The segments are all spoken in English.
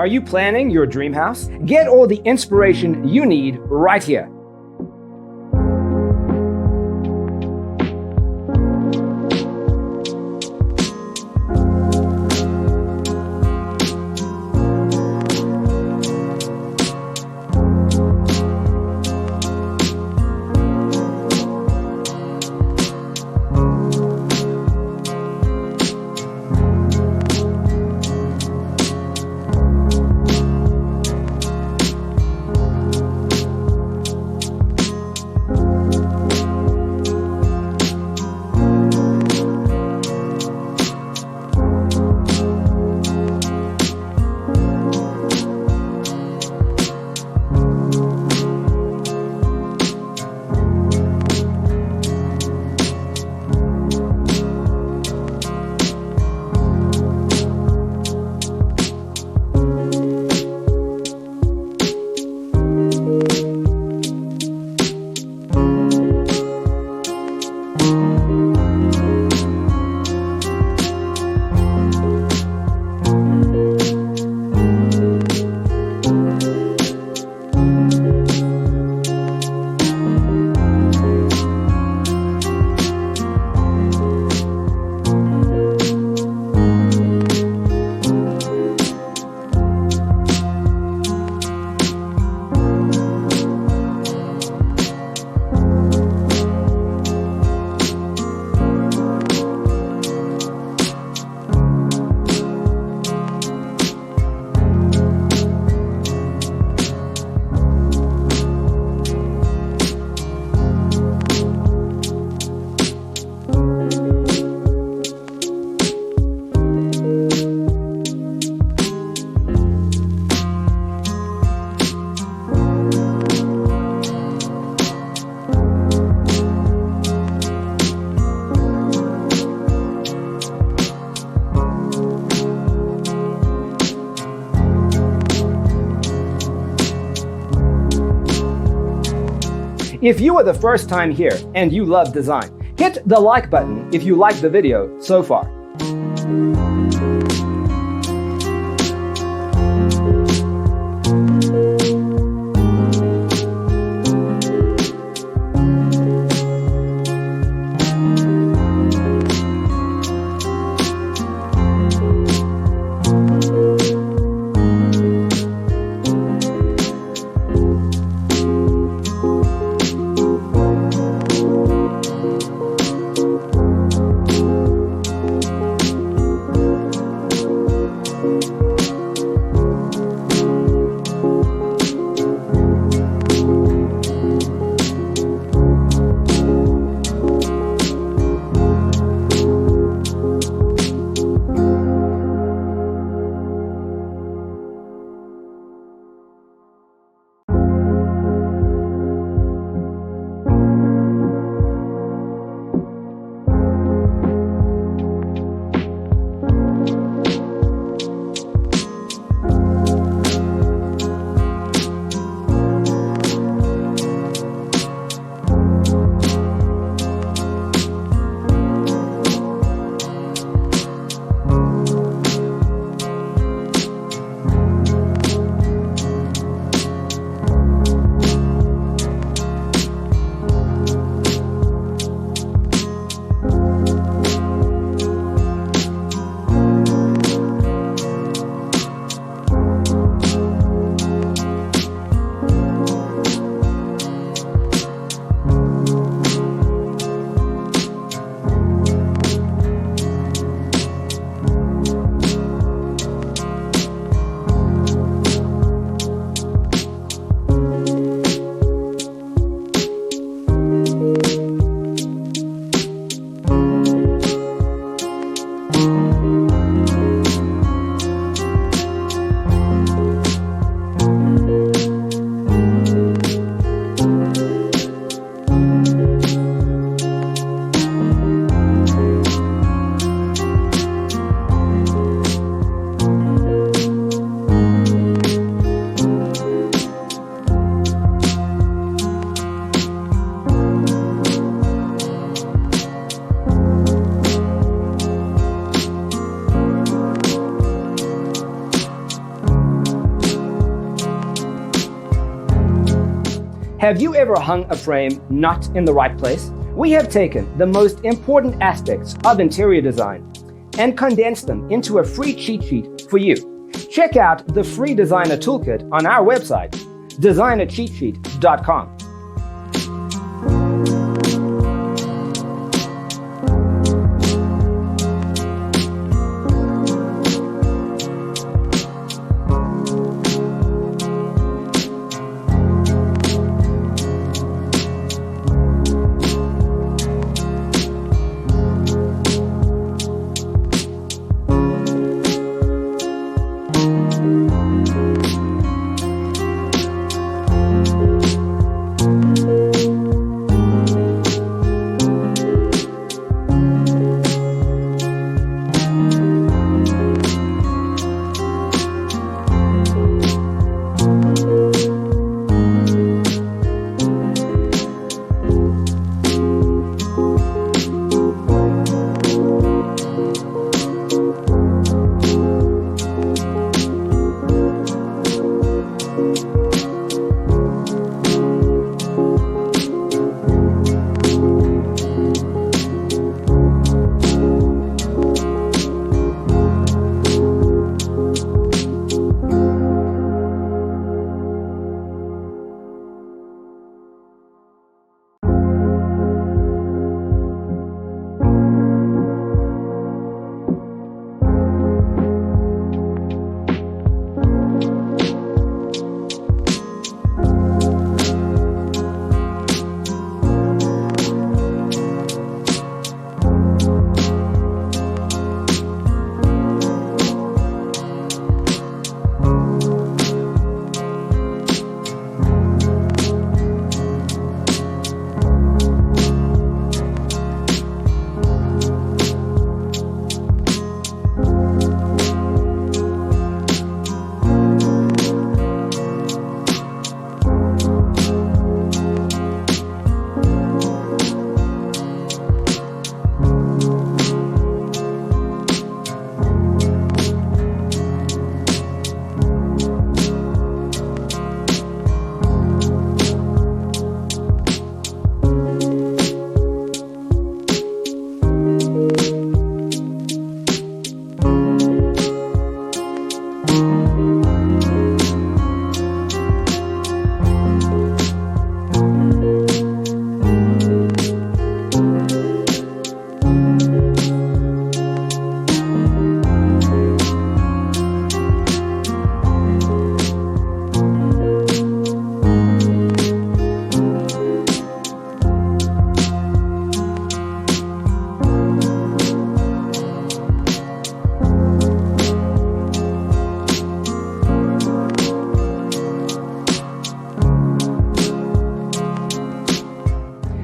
Are you planning your dream house? Get all the inspiration you need right here. If you are the first time here and you love design, hit the like button if you like the video so far. Have you ever hung a frame not in the right place? We have taken the most important aspects of interior design and condensed them into a free cheat sheet for you. Check out the free designer toolkit on our website, designercheatsheet.com.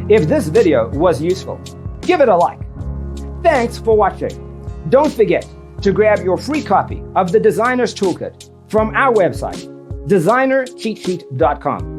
If this video was useful, give it a like. Thanks for watching. Don't forget to grab your free copy of the Designer's Toolkit from our website, designercheatsheet.com.